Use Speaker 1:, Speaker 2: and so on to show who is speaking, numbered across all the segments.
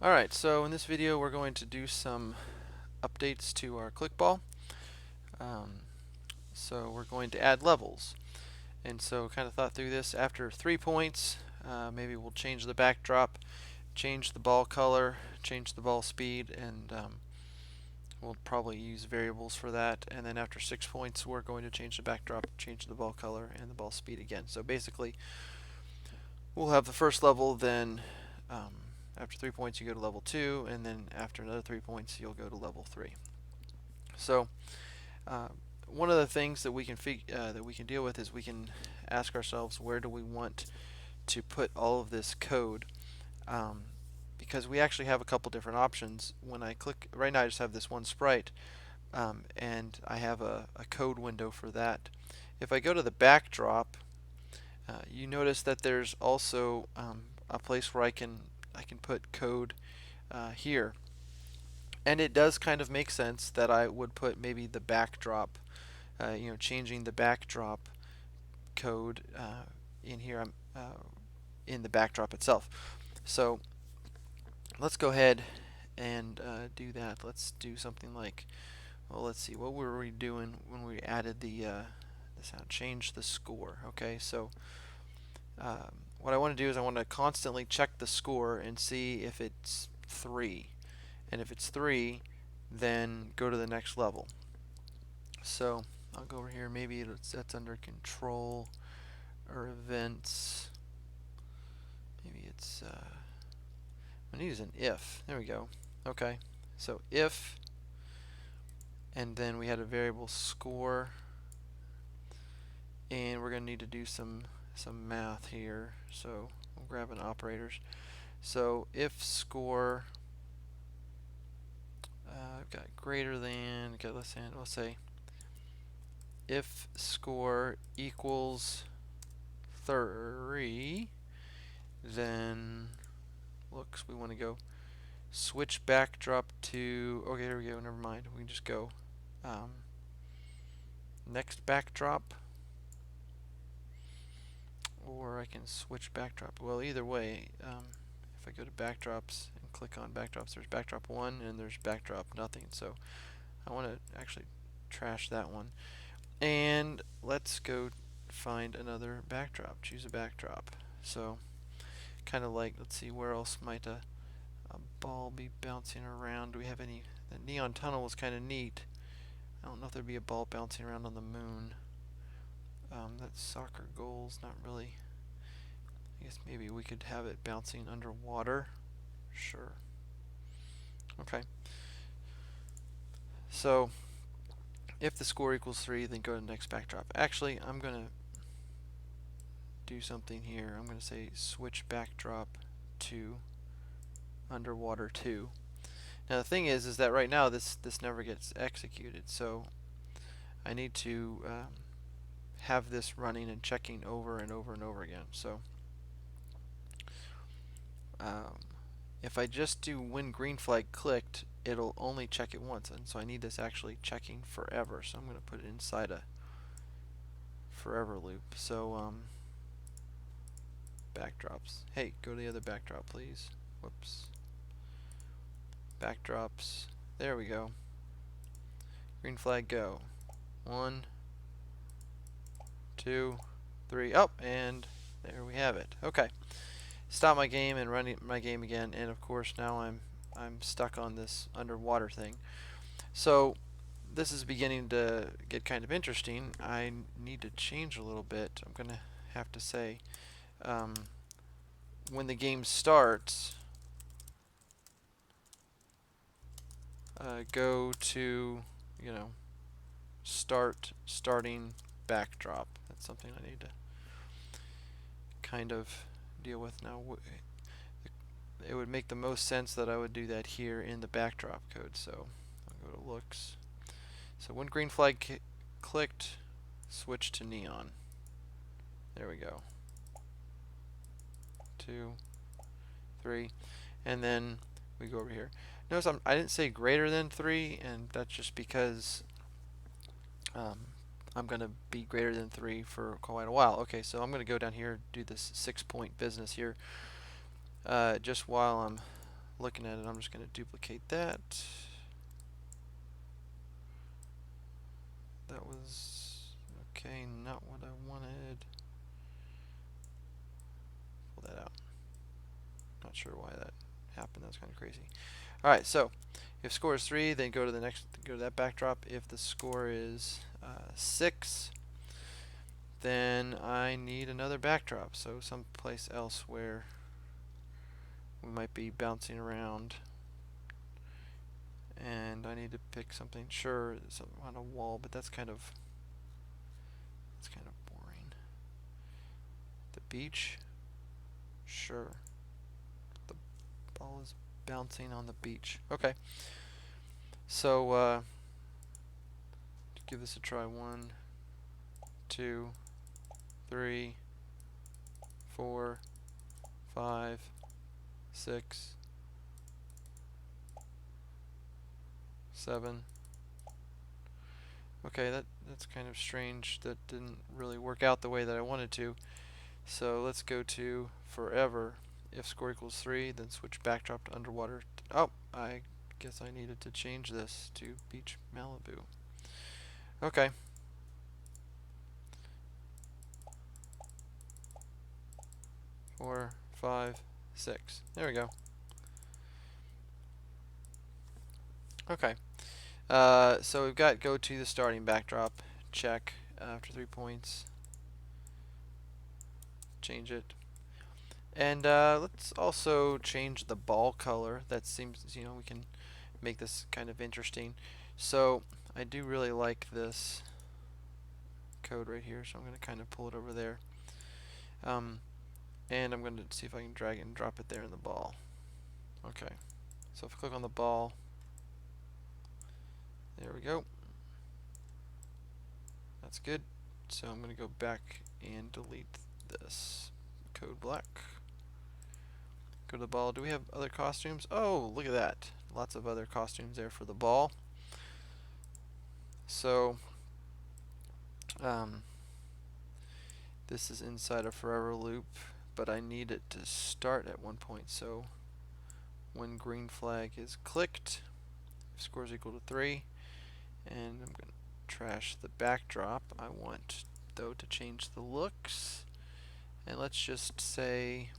Speaker 1: Alright, so in this video we're going to do some updates to our Clickball. Um, so we're going to add levels. And so kind of thought through this. After 3 points, maybe we'll change the backdrop, change the ball color, change the ball speed, and we'll probably use variables for that. And then after 6 points, we're going to change the backdrop, change the ball color, and the ball speed again. So basically, we'll have the first level, then after 3 points you go to level 2, and then after another 3 points you'll go to level 3. So uh, one of the things that we can deal with is we can ask ourselves, where do we want to put all of this code? Because we actually have a couple different options. When I click, right now I just have this one sprite, and I have a code window for that. If I go to the backdrop, you notice that there's also a place where I can put code here, and it does kind of make sense that I would put maybe the backdrop, changing the backdrop code in here. In the backdrop itself. So let's go ahead and do that. Let's do something like, well, let's see, what were we doing when we added the sound? Change the score. Okay, so what I want to do is I want to constantly check the score and see if it's 3. And if it's 3, then go to the next level. So I'll go over here. Maybe that's under control or events. Maybe it's I need is an if. There we go. Okay. So if, and then we had a variable score, and we're going to need to do some math here. So we'll grab an operators. So if score, I've got greater than. Okay, let's say if score equals 3, then we want to go switch backdrop to, okay, here we go, never mind, we can just go next backdrop, or I can switch backdrop. Well, either way, if I go to backdrops and click on backdrops, there's backdrop 1 and there's backdrop nothing, so I want to actually trash that one. And let's go find another backdrop, choose a backdrop. So kind of like, let's see, where else might a ball be bouncing around? Do we have any? The neon tunnel was kind of neat. I don't know if there'd be a ball bouncing around on the moon. That's soccer goals, not really. I guess maybe we could have it bouncing underwater. Sure. Okay. So if the score equals 3, then go to the next backdrop. Actually, I'm going to do something here. I'm going to say switch backdrop to underwater 2. Now the thing is that right now this never gets executed, so I need to have this running and checking over and over and over again. So if I just do when green flag clicked, it'll only check it once, and so I need this actually checking forever. So I'm going to put it inside a forever loop. So backdrops. Hey, go to the other backdrop, please. Whoops. Backdrops. There we go. Green flag, go. 1, 2, 3. Oh, and there we have it. Okay. Stop my game and run my game again, and of course now I'm stuck on this underwater thing. So this is beginning to get kind of interesting. I need to change a little bit. I'm gonna have to say when the game starts, go to starting backdrop. That's something I need to kind of deal with now. It would make the most sense that I would do that here in the backdrop code. So I'll go to looks. So when green flag clicked, switch to neon. There we go. 2, 3, and then we go over here. Notice I didn't say greater than 3, and that's just because I'm going to be greater than 3 for quite a while. Okay, so I'm going to go down here, do this 6-point business here, just while I'm looking at it, I'm just going to duplicate that. That was okay, not what I wanted. Pull that out. Not sure why that happened. That's kind of crazy. All right, so if score is 3, then go to the next, go to that backdrop. If the score is 6, then I need another backdrop. So someplace else where we might be bouncing around, and I need to pick something. Sure, something on a wall, but that's kind of boring. The beach. Sure. The ball is bouncing on the beach. Okay. So give this a try. 1, 2, 3, 4, 5, 6, 7. Okay, that's kind of strange. That didn't really work out the way that I wanted to. So let's go to forever. If score equals 3, then switch backdrop to underwater. Oh, I guess I needed to change this to Beach Malibu. Okay. Four, 5, 6. There we go. Okay. So we've got go to the starting backdrop. Check after 3 points. Change it. And let's also change the ball color. That seems, we can make this kind of interesting. So I do really like this code right here, so I'm going to kind of pull it over there. And I'm going to see if I can drag it and drop it there in the ball. Okay. So if I click on the ball, there we go. That's good. So I'm going to go back and delete this code block. Go to the ball. Do we have other costumes? Oh, look at that. Lots of other costumes there for the ball. So this is inside a forever loop, but I need it to start at one point. So when green flag is clicked, if score is equal to 3, and I'm going to trash the backdrop. I want, though, to change the looks, and let's just say,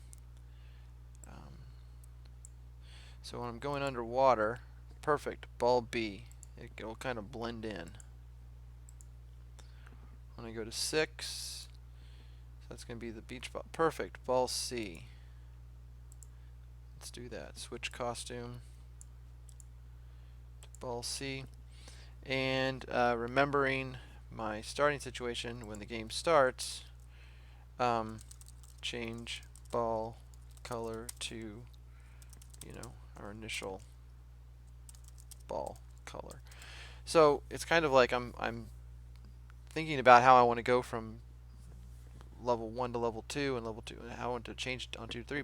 Speaker 1: so when I'm going underwater, perfect, ball B, it will kind of blend in. When I go to 6, so that's going to be the beach ball, perfect, ball C. Let's do that, switch costume to ball C. And remembering my starting situation when the game starts, change ball color to, our initial ball color. So it's kind of like I'm thinking about how I want to go from level 1 to level 2 and level 2, and how I want to change on 2 to 3.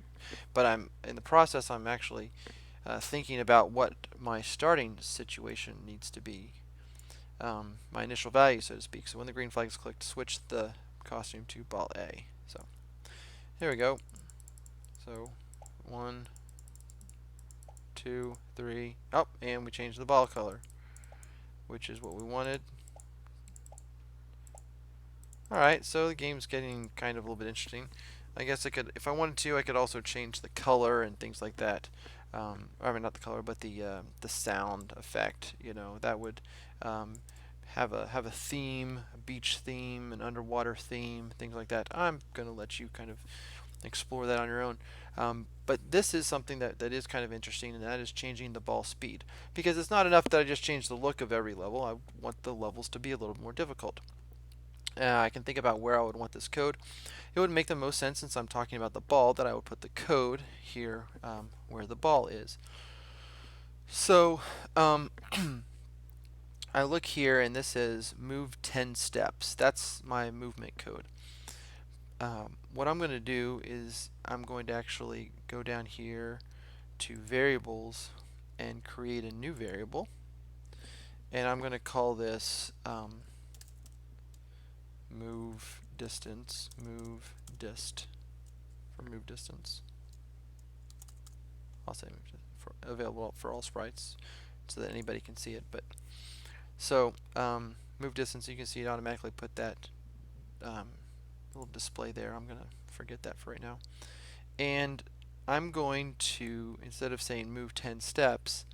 Speaker 1: But I'm in the process. I'm actually thinking about what my starting situation needs to be. My initial value, so to speak. So when the green flag is clicked, switch the costume to ball A. So here we go. So 1, 2, 3. Oh, and we changed the ball color, which is what we wanted. Alright, so the game's getting kind of a little bit interesting. I guess I could, if I wanted to, I could also change the color and things like that. I mean, not the color, but the sound effect. That would have a theme, a beach theme, an underwater theme, things like that. I'm going to let you kind of explore that on your own. But this is something that is kind of interesting, and that is changing the ball speed. Because it's not enough that I just change the look of every level. I want the levels to be a little more difficult. I can think about where I would want this code. It would make the most sense, since I'm talking about the ball, that I would put the code here where the ball is. So I look here, and this says move 10 steps. That's my movement code. What I'm going to do is I'm going to actually go down here to variables and create a new variable. And I'm going to call this move dist for move distance. I'll say available for all sprites so that anybody can see it. But so move distance, you can see it automatically put that little display there. I'm gonna forget that for right now. And I'm going to, instead of saying move 10 steps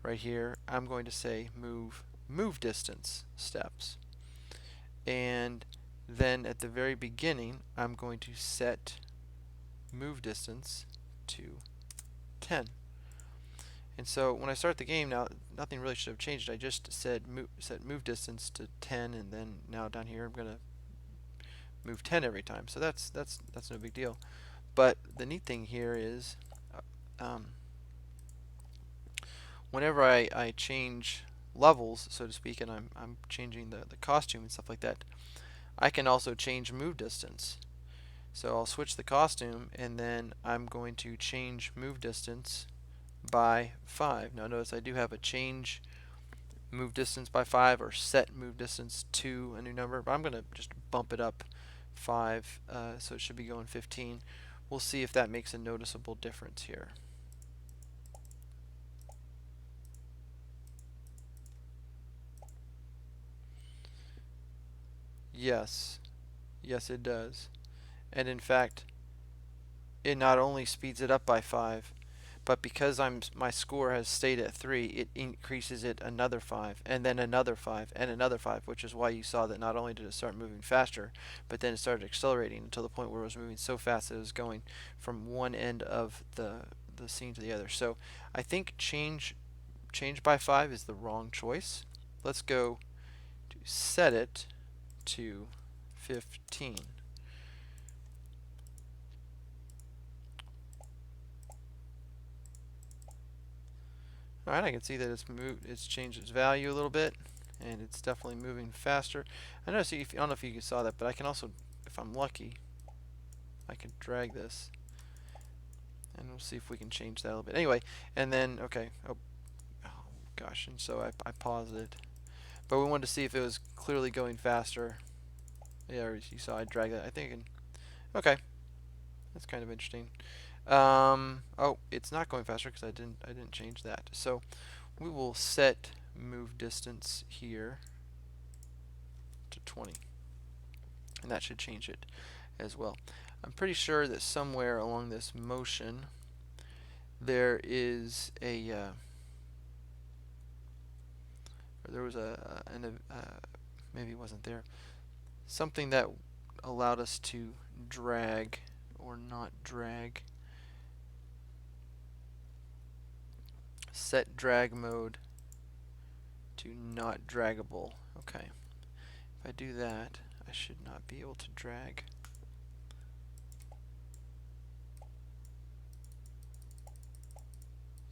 Speaker 1: right here, I'm going to say move distance steps. And then at the very beginning, I'm going to set move distance to 10. And so when I start the game now, nothing really should have changed. I just said set move distance to 10, and then now down here I'm going to move 10 every time. So that's no big deal. But the neat thing here is whenever I change levels, so to speak, and I'm changing the costume and stuff like that, I can also change move distance. So I'll switch the costume, and then I'm going to change move distance by 5. Now notice I do have a change move distance by 5 or set move distance to a new number, but I'm going to just bump it up 5, so it should be going 15. We'll see if that makes a noticeable difference here. Yes, yes it does. And in fact, it not only speeds it up by 5, but because my score has stayed at 3, it increases it another 5, and then another 5, and another 5, which is why you saw that not only did it start moving faster, but then it started accelerating until the point where it was moving so fast that it was going from one end of the scene to the other. So I think change by 5 is the wrong choice. Let's go to set it to 15. Alright, I can see that it's changed its value a little bit, and it's definitely moving faster. I don't know if you saw that, but I can also, if I'm lucky, I can drag this, and we'll see if we can change that a little bit. Anyway, and then, okay, oh gosh, and so I paused it. But we wanted to see if it was clearly going faster. Yeah, you saw I dragged that. I think I can, okay, that's kind of interesting. Oh, it's not going faster because I didn't change that. So we will set move distance here to 20, and that should change it as well. I'm pretty sure that somewhere along this motion there is a or there was maybe it wasn't there, something that allowed us to drag or not drag. Set drag mode to not draggable. Okay. If I do that, I should not be able to drag.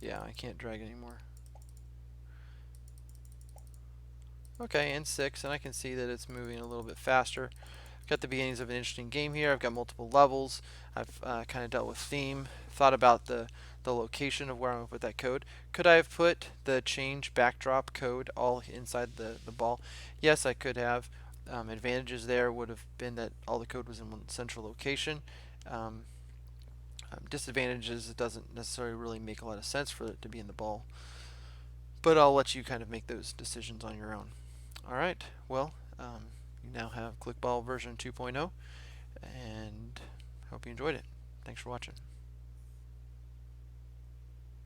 Speaker 1: Yeah, I can't drag anymore. Okay, and 6, and I can see that it's moving a little bit faster. Got the beginnings of an interesting game here. I've got multiple levels. I've kind of dealt with theme, thought about the location of where I'm going to put that code. Could I have put the change backdrop code all inside the ball? Yes, I could have. Advantages there would have been that all the code was in one central location. Disadvantages, it doesn't necessarily really make a lot of sense for it to be in the ball. But I'll let you kind of make those decisions on your own. Alright, well, you now have Clickball version 2.0, and hope you enjoyed it. Thanks for watching.